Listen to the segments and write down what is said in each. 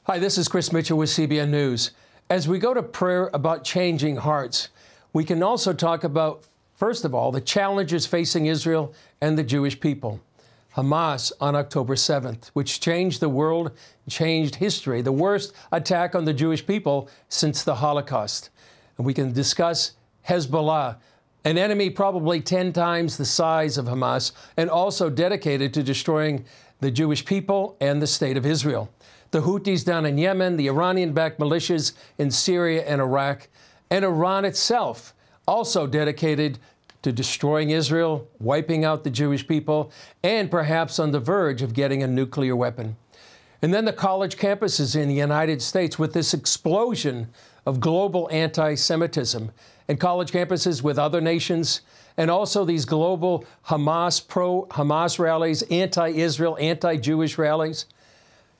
Hi, this is Chris Mitchell with CBN News. As we go to prayer about changing hearts, we can also talk about, first of all, the challenges facing Israel and the Jewish people. Hamas on October 7th, which changed the world, changed history, the worst attack on the Jewish people since the Holocaust. And we can discuss Hezbollah, an enemy probably 10 times the size of Hamas, and also dedicated to destroying the Jewish people and the state of Israel. The Houthis down in Yemen, the Iranian-backed militias in Syria and Iraq, and Iran itself, also dedicated to destroying Israel, wiping out the Jewish people, and perhaps on the verge of getting a nuclear weapon. And then the college campuses in the United States with this explosion of global anti-Semitism, and college campuses with other nations, and also these global Hamas, pro-Hamas rallies, anti-Israel, anti-Jewish rallies.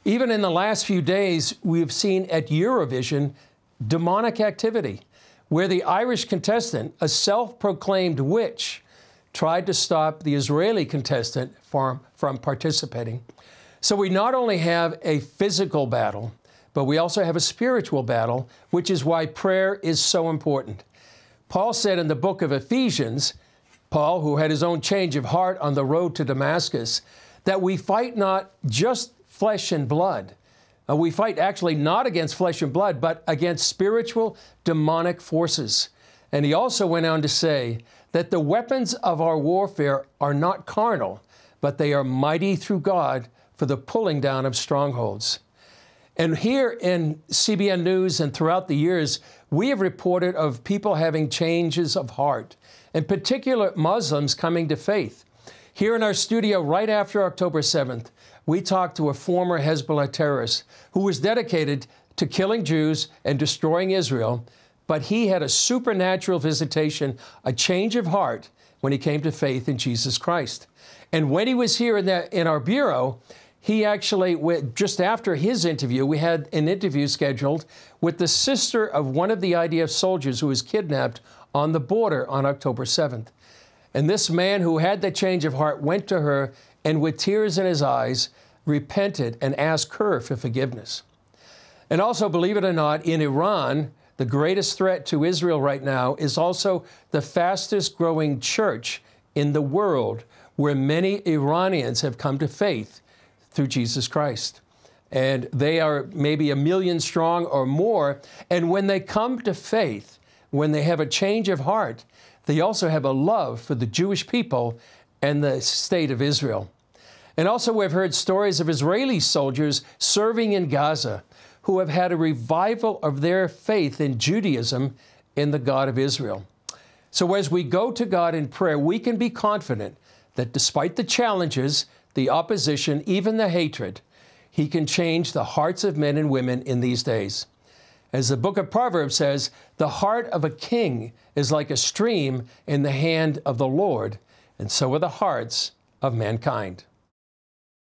Even in the last few days, we've seen at Eurovision demonic activity, where the Irish contestant, a self-proclaimed witch, tried to stop the Israeli contestant from participating. So we not only have a physical battle, but we also have a spiritual battle, which is why prayer is so important. Paul said in the book of Ephesians, Paul, who had his own change of heart on the road to Damascus, that we fight not just flesh and blood. We fight actually not against flesh and blood, but against spiritual demonic forces. And he also went on to say that the weapons of our warfare are not carnal, but they are mighty through God for the pulling down of strongholds. And here in CBN News and throughout the years, we have reported of people having changes of heart, in particular Muslims coming to faith. Here in our studio right after October 7th, we talked to a former Hezbollah terrorist who was dedicated to killing Jews and destroying Israel, but he had a supernatural visitation, a change of heart when he came to faith in Jesus Christ. And when he was here in our bureau, he actually, just after his interview, we had an interview scheduled with the sister of one of the IDF soldiers who was kidnapped on the border on October 7th. And this man who had that change of heart went to her and with tears in his eyes, repented and asked her for forgiveness. And also, believe it or not, in Iran, the greatest threat to Israel right now is also the fastest growing church in the world, where many Iranians have come to faith through Jesus Christ. And they are maybe 1 million strong or more. And when they come to faith, when they have a change of heart, they also have a love for the Jewish people and the state of Israel. And also we've heard stories of Israeli soldiers serving in Gaza who have had a revival of their faith in Judaism in the God of Israel. So as we go to God in prayer, we can be confident that despite the challenges, the opposition, even the hatred, He can change the hearts of men and women in these days. As the book of Proverbs says, the heart of a king is like a stream in the hand of the Lord, and so are the hearts of mankind.